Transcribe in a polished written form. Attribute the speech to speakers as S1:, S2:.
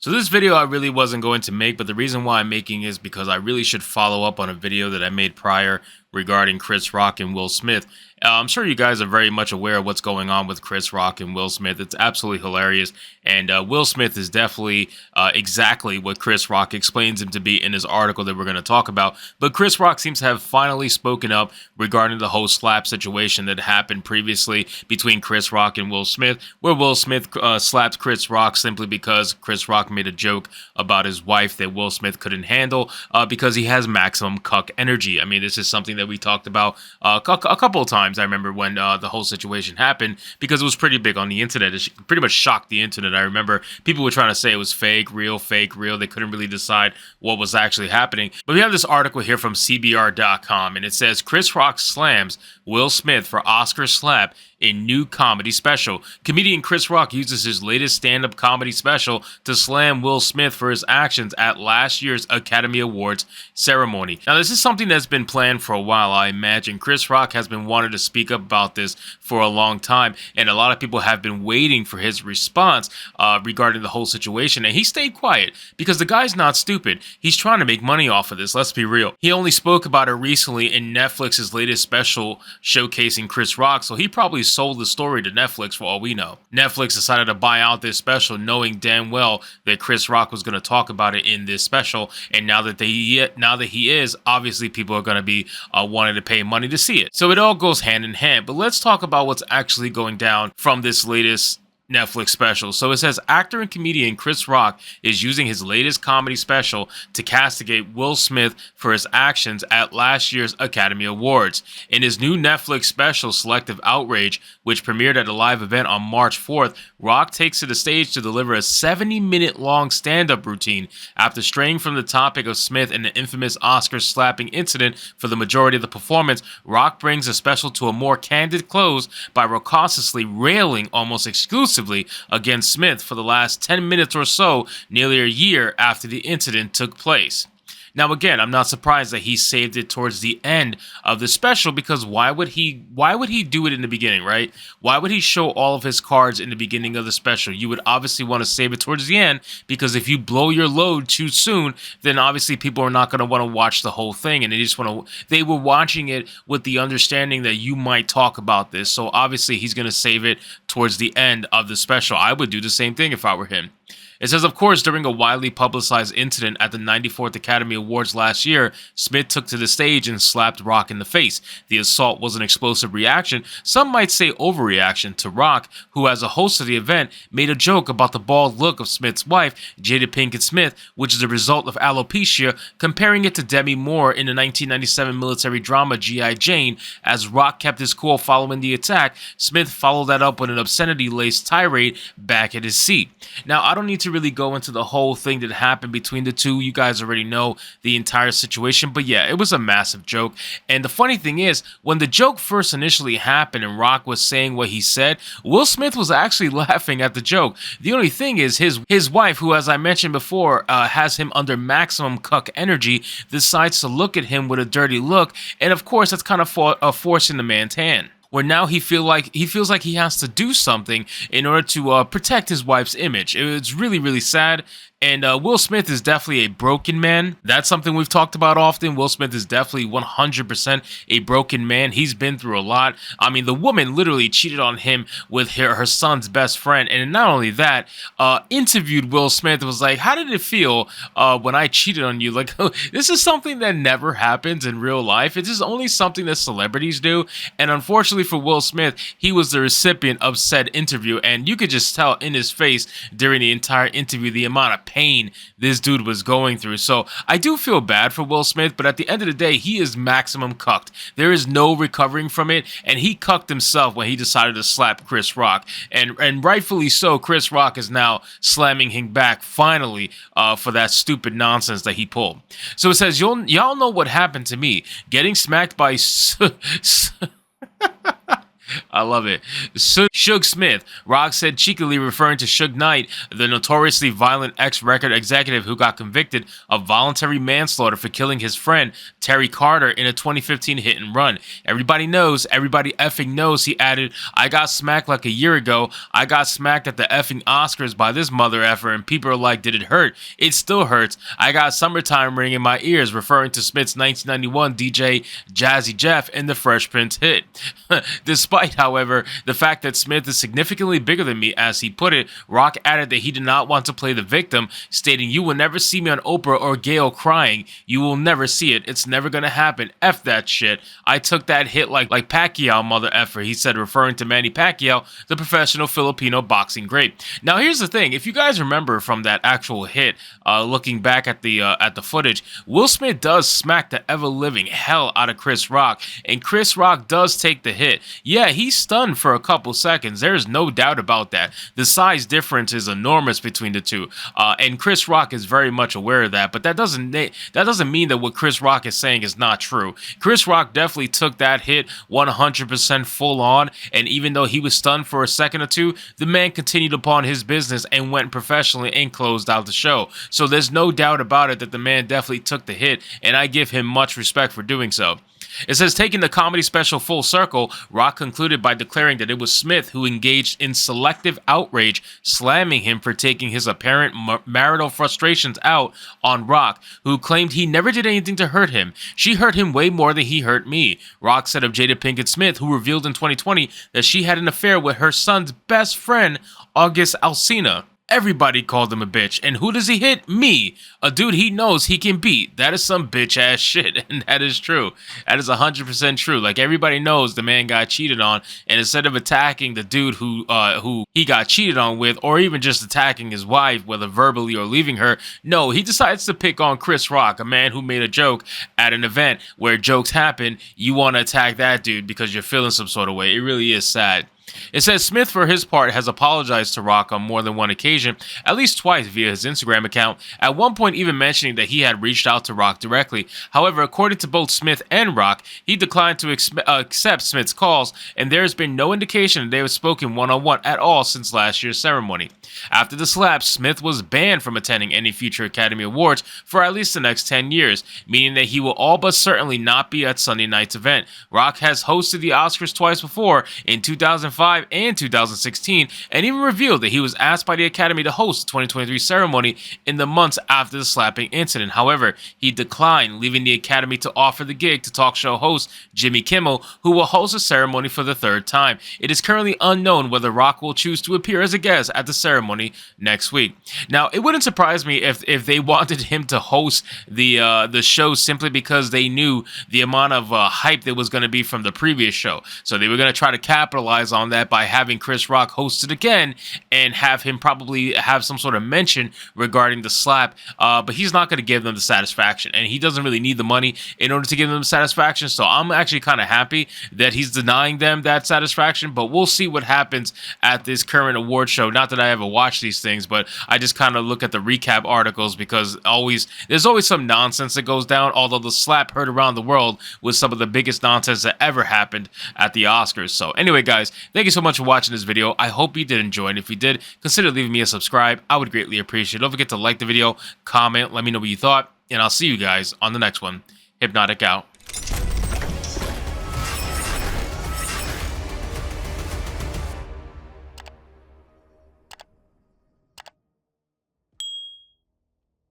S1: So this video I really wasn't going to make, but the reason why I'm making is because I really should follow up on a video that I made prior regarding Chris Rock and Will Smith. I'm sure you guys are very much aware of what's going on with Chris Rock and Will Smith. It's absolutely hilarious. And Will Smith is definitely exactly what Chris Rock explains him to be in his article that we're going to talk about. But Chris Rock seems to have finally spoken up regarding the whole slap situation that happened previously between Chris Rock and Will Smith, where Will Smith slapped Chris Rock simply because Chris Rock made a joke about his wife that Will Smith couldn't handle because he has maximum cuck energy. I mean, this is something that we talked about a couple of times. I remember when the whole situation happened, because it was pretty big on the internet. It pretty much shocked the internet. I remember people were trying to say it was fake, real. They couldn't really decide what was actually happening. But we have this article here from CBR.com, and it says Chris Rock slams Will Smith for Oscar slap in new comedy special. Comedian Chris Rock uses his latest stand-up comedy special to slam Will Smith for his actions at last year's Academy Awards ceremony. Now, this is something that's been planned for a while, I imagine. Chris Rock has been wanting to speak up about this for a long time, and a lot of people have been waiting for his response regarding the whole situation, and he stayed quiet because the guy's not stupid. He's trying to make money off of this, let's be real. He only spoke about it recently in Netflix's latest special showcasing Chris Rock, so he probably sold the story to Netflix for all we know. Netflix decided to buy out this special knowing damn well that Chris Rock was going to talk about it in this special, and now that he is, obviously people are going to be wanting to pay money to see it. So it all goes hand in hand. But let's talk about what's actually going down from this latest Netflix special. So it says actor and comedian Chris Rock is using his latest comedy special to castigate Will Smith for his actions at last year's Academy Awards. In his new Netflix special, Selective Outrage, which premiered at a live event on March 4th, Rock takes to the stage to deliver a 70-minute long stand-up routine. After straying from the topic of Smith and the infamous Oscar slapping incident for the majority of the performance, Rock brings the special to a more candid close by raucously railing almost exclusively against Smith for the last 10 minutes or so, nearly a year after the incident took place. Now, again, I'm not surprised that he saved it towards the end of the special, because why would he do it in the beginning, right? Why would he show all of his cards in the beginning of the special? You would obviously want to save it towards the end, because if you blow your load too soon, then obviously people are not going to want to watch the whole thing, and they were watching it with the understanding that you might talk about this. So obviously he's going to save it towards the end of the special. I would do the same thing if I were him. It says, of course, during a widely publicized incident at the 94th Academy Awards last year, Smith took to the stage and slapped Rock in the face. The assault was an explosive reaction, some might say overreaction, to Rock, who, as a host of the event, made a joke about the bald look of Smith's wife, Jada Pinkett Smith, which is a result of alopecia, comparing it to Demi Moore in the 1997 military drama G.I. Jane. As Rock kept his cool following the attack, Smith followed that up with an obscenity-laced tirade back at his seat. Now, I don't need to really go into the whole thing that happened between the two. You guys already know the entire situation, but yeah, it was a massive joke. And the funny thing is, when the joke first initially happened and Rock was saying what he said, Will Smith was actually laughing at the joke. The only thing is, his wife, who, as I mentioned before, has him under maximum cuck energy, decides to look at him with a dirty look, and of course that's kind of forcing the man's hand, where now he feels like he has to do something in order to protect his wife's image. It's really, really sad. And Will Smith is definitely a broken man. That's something we've talked about often. Will Smith is definitely 100% a broken man. He's been through a lot. I mean, the woman literally cheated on him with her son's best friend. And not only that, interviewed Will Smith, was like, how did it feel when I cheated on you? Like, this is something that never happens in real life. It is only something that celebrities do. And unfortunately for Will Smith, he was the recipient of said interview. And you could just tell in his face during the entire interview the amount of pain this dude was going through. So I do feel bad for Will Smith, but at the end of the day, he is maximum cucked. There is no recovering from it, and he cucked himself when he decided to slap Chris Rock. And rightfully so, Chris Rock is now slamming him back finally for that stupid nonsense that he pulled. So it says, y'all know what happened to me. Getting smacked by I love it. Suge Smith. Rock said cheekily referring to Suge Knight, the notoriously violent ex-record executive who got convicted of voluntary manslaughter for killing his friend Terry Carter in a 2015 hit and run. Everybody effing knows, he added, I got smacked like a year ago. I got smacked at the effing Oscars by this mother effer, and people are like, did it hurt? It still hurts. I got summertime ringing in my ears, referring to Smith's 1991 DJ Jazzy Jeff in the Fresh Prince hit. Despite, however, the fact that Smith is significantly bigger than me, as he put it, Rock added that he did not want to play the victim, stating, you will never see me on Oprah or Gayle crying. You will never see it. It's never gonna happen. F that shit. I took that hit like Pacquiao, mother effer, he said, referring to Manny Pacquiao, the professional Filipino boxing great. Now, here's the thing. If you guys remember from that actual hit, looking back at the footage, Will Smith does smack the ever-living hell out of Chris Rock, and Chris Rock does take the hit. Yeah, he's stunned for a couple seconds. There's no doubt about that. The size difference is enormous between the two, and Chris Rock is very much aware of that. But that doesn't mean that what Chris Rock is saying is not true. Chris Rock definitely took that hit 100% full on, and even though he was stunned for a second or two, the man continued upon his business and went professionally and closed out the show. So there's no doubt about it that the man definitely took the hit, and I give him much respect for doing so. It says, taking the comedy special full circle, Rock concluded by declaring that it was Smith who engaged in selective outrage, slamming him for taking his apparent marital frustrations out on Rock, who claimed he never did anything to hurt him. She hurt him way more than he hurt me. Rock said of Jada Pinkett Smith, who revealed in 2020 that she had an affair with her son's best friend, August Alsina. Everybody called him a bitch, and who does he hit? Me, a dude he knows he can beat. That is some bitch ass shit, and that is true. That is 100% true. Like, everybody knows the man got cheated on, and instead of attacking the dude who he got cheated on with, or even just attacking his wife, whether verbally or leaving her, no, he decides to pick on Chris Rock, a man who made a joke at an event where jokes happen. You want to attack that dude because you're feeling some sort of way. It really is sad. It says Smith, for his part, has apologized to Rock on more than one occasion, at least twice via his Instagram account, at one point even mentioning that he had reached out to Rock directly. However, according to both Smith and Rock, he declined to accept Smith's calls, and there has been no indication that they have spoken one-on-one at all since last year's ceremony. After the slap, Smith was banned from attending any future Academy Awards for at least the next 10 years, meaning that he will all but certainly not be at Sunday night's event. Rock has hosted the Oscars twice before, in 2005 and 2016, and even revealed that he was asked by the Academy to host the 2023 ceremony in the months after the slapping incident. However, he declined, leaving the Academy to offer the gig to talk show host Jimmy Kimmel, who will host the ceremony for the third time. It is currently unknown whether Rock will choose to appear as a guest at the ceremony next week. Now, it wouldn't surprise me if they wanted him to host the show simply because they knew the amount of hype that was going to be from the previous show. So they were going to try to capitalize on that by having Chris Rock host it again and have him probably have some sort of mention regarding the slap. But he's not going to give them the satisfaction, and he doesn't really need the money in order to give them the satisfaction. So I'm actually kind of happy that he's denying them that satisfaction, but we'll see what happens at this current award show. Not that I ever watch these things, but I just kind of look at the recap articles because there's always some nonsense that goes down, although the slap heard around the world was some of the biggest nonsense that ever happened at the Oscars. So anyway, guys, thank you so much for watching this video. I hope you did enjoy, and if you did, consider leaving me a subscribe. I would greatly appreciate it. Don't forget to like the video, comment, let me know what you thought, and I'll see you guys on the next one. Hypnotic out.